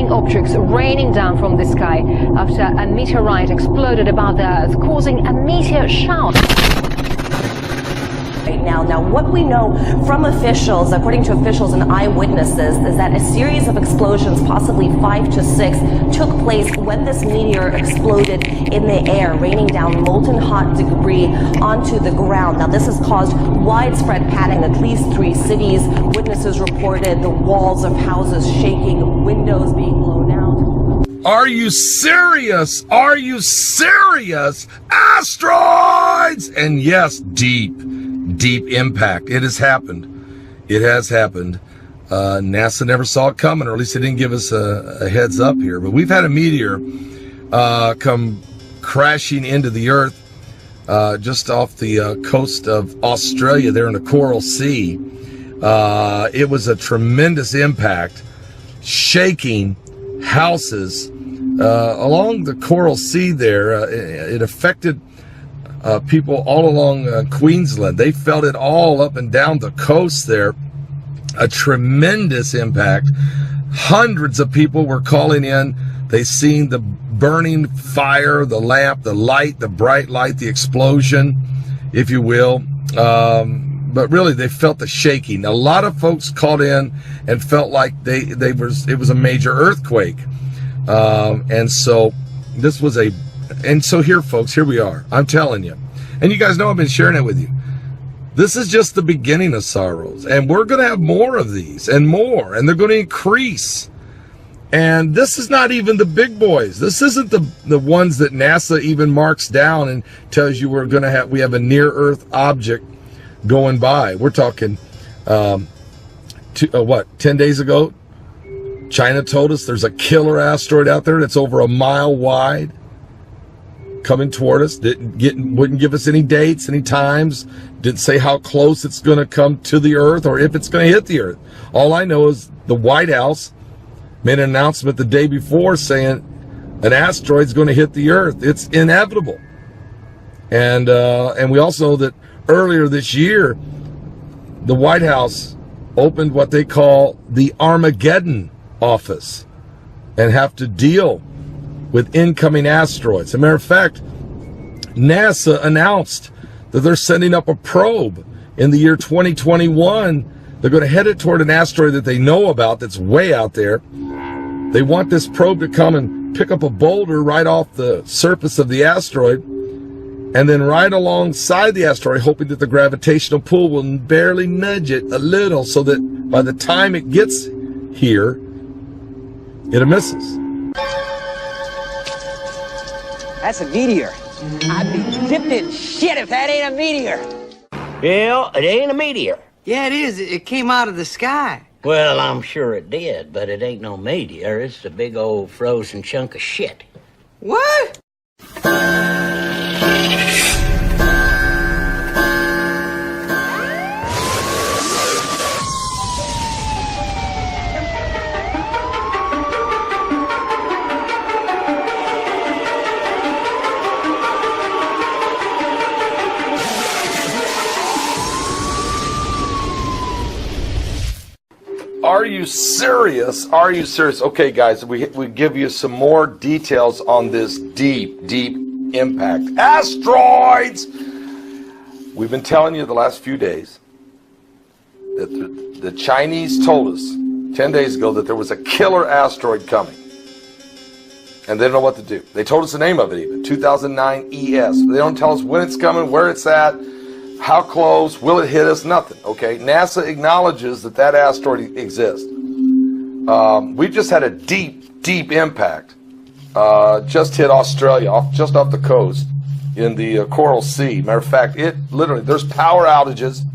flying objects raining down from the sky after a meteorite exploded above the Earth, causing a meteor shower. Right now, what we know from officials, according to officials and eyewitnesses, is that a series of explosions, possibly 5 to 6, took place when this meteor exploded in the air, raining down molten hot debris onto the ground. Now, this has caused widespread panic in at least 3 cities. Witnesses reported the walls of houses shaking, windows being blown out. Are you serious? Are you serious? Asteroids! And yes, deep impact. It has happened. It has happened. NASA never saw it coming, or at least it didn't give us a heads up here. But we've had a meteor come crashing into the Earth just off the coast of Australia, there in the Coral Sea. It was a tremendous impact, shaking houses along the Coral Sea there. It affected people all along Queensland. They felt it all up and down the coast there. A tremendous impact. Hundreds of people were calling in. They seen the burning fire, the lamp, the light, the bright light, the explosion, if you will. But really, they felt the shaking. A lot of folks called in and felt like it was a major earthquake. And so this was and so here, folks, here we are. I'm telling you. And you guys know I've been sharing it with you. This is just the beginning of sorrows. And we're going to have more of these and more. And they're going to increase. And this is not even the big boys. This isn't the ones that NASA even marks down and tells you we have a near-Earth object going by. We're talking, 10 days ago, China told us there's a killer asteroid out there that's over 1 mile wide coming toward us. Wouldn't give us any dates, any times. Didn't say how close it's going to come to the Earth or if it's going to hit the Earth. All I know is the White House made an announcement the day before saying an asteroid's going to hit the Earth. It's inevitable. And we also know that earlier this year, the White House opened what they call the Armageddon office and have to deal with incoming asteroids. As a matter of fact, NASA announced that they're sending up a probe in the year 2021. They're going to head it toward an asteroid that they know about that's way out there. They want this probe to come and pick up a boulder right off the surface of the asteroid and then right alongside the asteroid, hoping that the gravitational pull will barely nudge it a little so that by the time it gets here, it misses. That's a meteor. I'd be dipped in shit if that ain't a meteor. Well, it ain't a meteor. Yeah, it is. It came out of the sky. Well, I'm sure it did, but it ain't no meteor. It's a big old frozen chunk of shit. What? Are you serious? Are you serious? Okay, guys, we give you some more details on this deep impact. Asteroids! We've been telling you the last few days that the Chinese told us 10 days ago that there was a killer asteroid coming. And they don't know what to do. They told us the name of it even, 2009 ES. They don't tell us when it's coming, where it's at, how close, will it hit us, nothing, okay? NASA acknowledges that asteroid exists. We just had a deep impact. Just hit Australia, just off the coast in the Coral Sea. Matter of fact, there's power outages.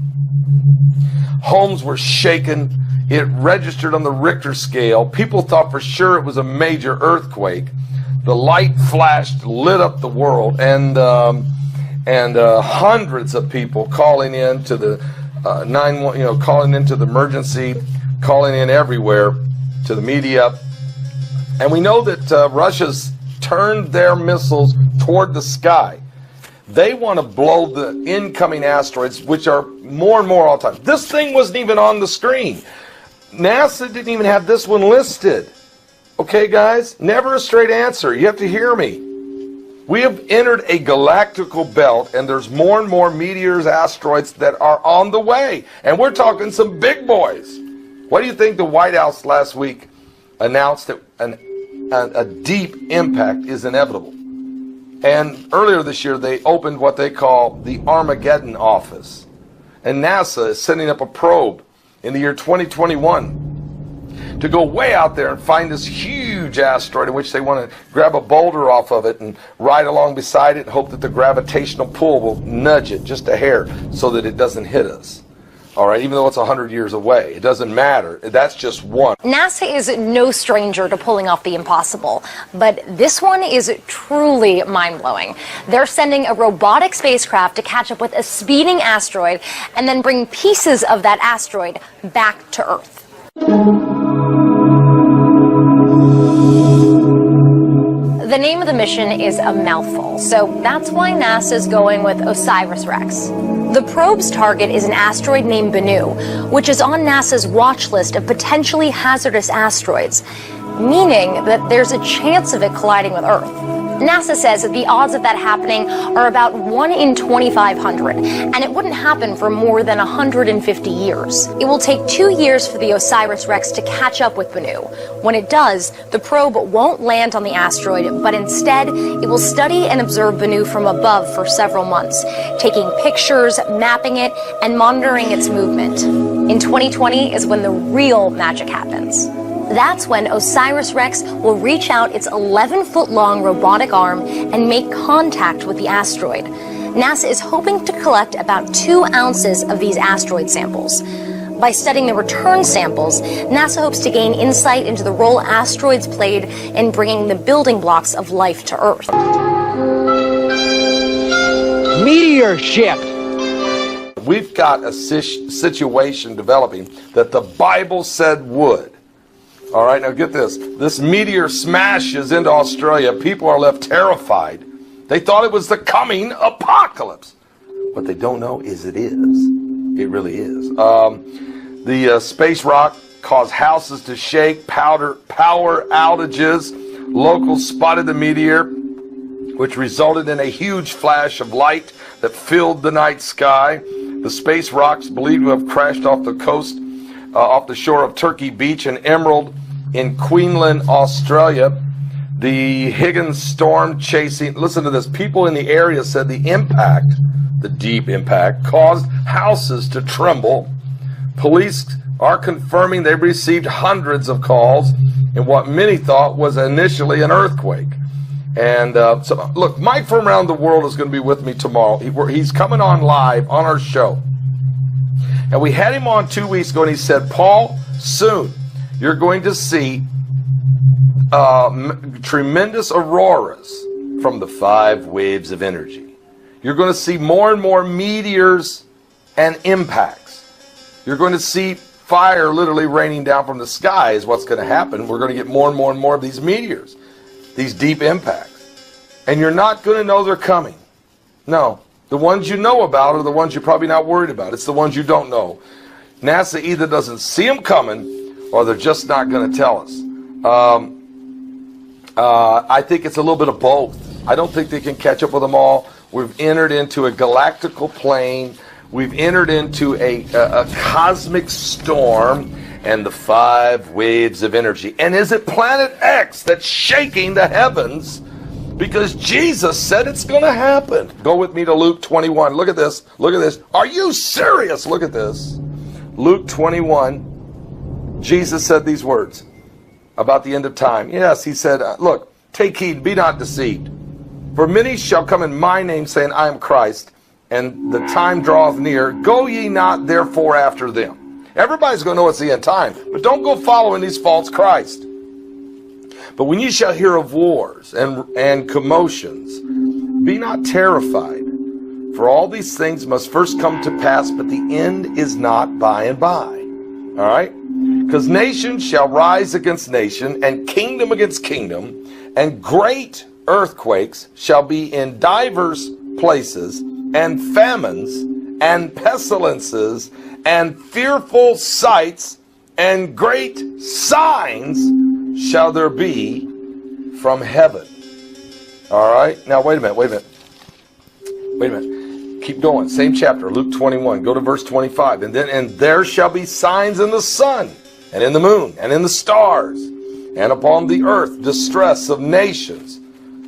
Homes were shaken. It registered on the Richter scale. People thought for sure it was a major earthquake. The light flashed, lit up the world, and hundreds of people calling in to the 911, calling into the emergency, calling in everywhere to the media. And we know that Russia's turned their missiles toward the sky. They want to blow the incoming asteroids, which are more and more all the time. This thing wasn't even on the screen. NASA didn't even have this one listed. Okay, guys? Never a straight answer. You have to hear me. We have entered a galactical belt, and there's more and more meteors, asteroids that are on the way. And we're talking some big boys. What do you think the White House last week announced that a deep impact is inevitable? And earlier this year, they opened what they call the Armageddon Office. And NASA is sending up a probe in the year 2021 to go way out there and find this huge asteroid in which they want to grab a boulder off of it and ride along beside it and hope that the gravitational pull will nudge it just a hair so that it doesn't hit us. All right, even though it's 100 years away, it doesn't matter. That's just one. NASA is no stranger to pulling off the impossible, but this one is truly mind-blowing. They're sending a robotic spacecraft to catch up with a speeding asteroid and then bring pieces of that asteroid back to Earth. The name of the mission is a mouthful, so that's why NASA's going with OSIRIS-REx. The probe's target is an asteroid named Bennu, which is on NASA's watch list of potentially hazardous asteroids, meaning that there's a chance of it colliding with Earth. NASA says that the odds of that happening are about 1 in 2,500, and it wouldn't happen for more than 150 years. It will take 2 years for the OSIRIS-REx to catch up with Bennu. When it does, the probe won't land on the asteroid, but instead, it will study and observe Bennu from above for several months, taking pictures, mapping it, and monitoring its movement. In 2020 is when the real magic happens. That's when OSIRIS-REx will reach out its 11-foot-long robotic arm and make contact with the asteroid. NASA is hoping to collect about 2 ounces of these asteroid samples. By studying the return samples, NASA hopes to gain insight into the role asteroids played in bringing the building blocks of life to Earth. Meteor shift. We've got a situation developing that the Bible said would. All right, now get this. This meteor smashes into Australia. People are left terrified. They thought it was the coming apocalypse. What they don't know is it is. It really is. The space rock caused houses to shake, power outages. Locals spotted the meteor, which resulted in a huge flash of light that filled the night sky. The space rocks believed to have crashed off the coast, off the shore of Turkey Beach and Emerald in Queensland, Australia. The Higgins storm chasing, listen to this, people in the area said the impact, the deep impact, caused houses to tremble. Police are confirming they received hundreds of calls in what many thought was initially an earthquake. And so, look, Mike from around the world is going to be with me tomorrow. He's coming on live on our show. And we had him on 2 weeks ago, and he said, Paul, soon you're going to see tremendous auroras from the 5 waves of energy. You're going to see more and more meteors and impacts. You're going to see fire literally raining down from the sky is what's going to happen. We're going to get more and more and more of these meteors, these deep impacts. And you're not going to know they're coming. No. The ones you know about are the ones you're probably not worried about. It's the ones you don't know. NASA either doesn't see them coming or they're just not going to tell us. I think it's a little bit of both. I don't think they can catch up with them all. We've entered into a galactical plane. We've entered into a cosmic storm and the 5 waves of energy. And is it Planet X that's shaking the heavens? Because Jesus said it's going to happen. Go with me to Luke 21. Look at this. Look at this. Are you serious? Look at this. Luke 21. Jesus said these words about the end of time. Yes, he said, look, take heed, be not deceived. For many shall come in my name, saying, I am Christ, and the time draweth near. Go ye not therefore after them. Everybody's going to know it's the end time, but don't go following these false Christ. But when ye shall hear of wars and commotions, be not terrified. For all these things must first come to pass, but the end is not by and by. All right? Because nation shall rise against nation, and kingdom against kingdom, and great earthquakes shall be in divers places, and famines, and pestilences, and fearful sights, and great signs shall there be from heaven. All right. Now, wait a minute. Keep going. Same chapter, Luke 21. Go to verse 25. And there shall be signs in the sun, and in the moon, and in the stars, and upon the earth distress of nations,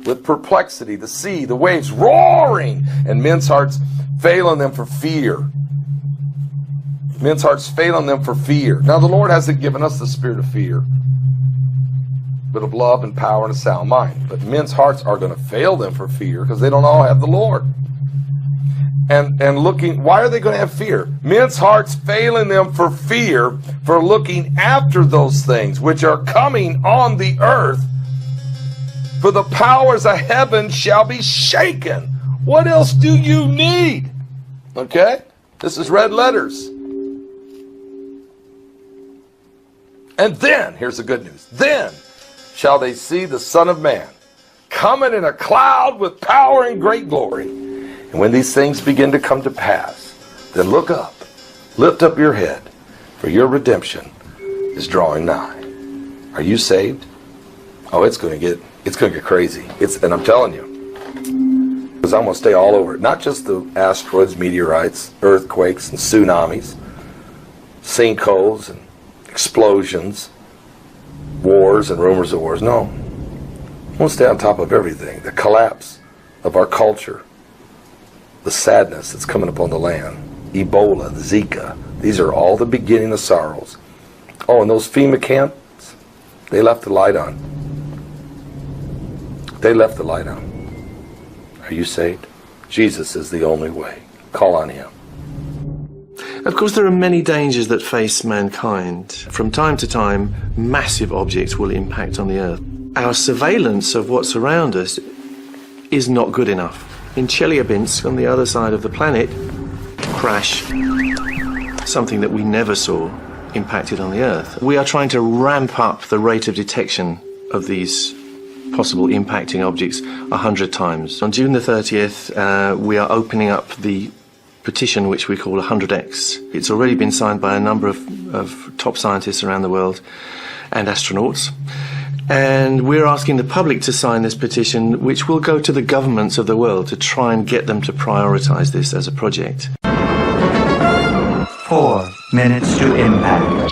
with perplexity, the sea, the waves roaring, and men's hearts failing them for fear. Men's hearts failing them for fear. Now, the Lord hasn't given us the spirit of fear, but of love and power and a sound mind. But men's hearts are going to fail them for fear because they don't all have the Lord. And looking, why are they going to have fear? Men's hearts failing them for fear, for looking after those things which are coming on the earth. For the powers of heaven shall be shaken. What else do you need? Okay? This is red letters. And then, here's the good news. Then shall they see the Son of Man coming in a cloud with power and great glory. And when these things begin to come to pass, then look up, lift up your head, for your redemption is drawing nigh. Are you saved? Oh, it's going to get crazy. And I'm telling you, because I'm going to stay all over it. Not just the asteroids, meteorites, earthquakes, and tsunamis, sinkholes, and explosions, wars, and rumors of wars. No. I'm going to stay on top of everything. The collapse of our culture, the sadness that's coming upon the land, Ebola, the Zika. These are all the beginning of sorrows. Oh, and those FEMA camps, they left the light on. They left the light on. Are you saved? Jesus is the only way. Call on him. Of course, there are many dangers that face mankind. From time to time, massive objects will impact on the Earth. Our surveillance of what's around us is not good enough. In Chelyabinsk, on the other side of the planet, crash, something that we never saw impacted on the Earth. We are trying to ramp up the rate of detection of these possible impacting objects 100 times. On June the 30th, we are opening up the petition which we call 100X. It's already been signed by a number of top scientists around the world and astronauts. And we're asking the public to sign this petition, which will go to the governments of the world to try and get them to prioritize this as a project. 4 minutes to impact.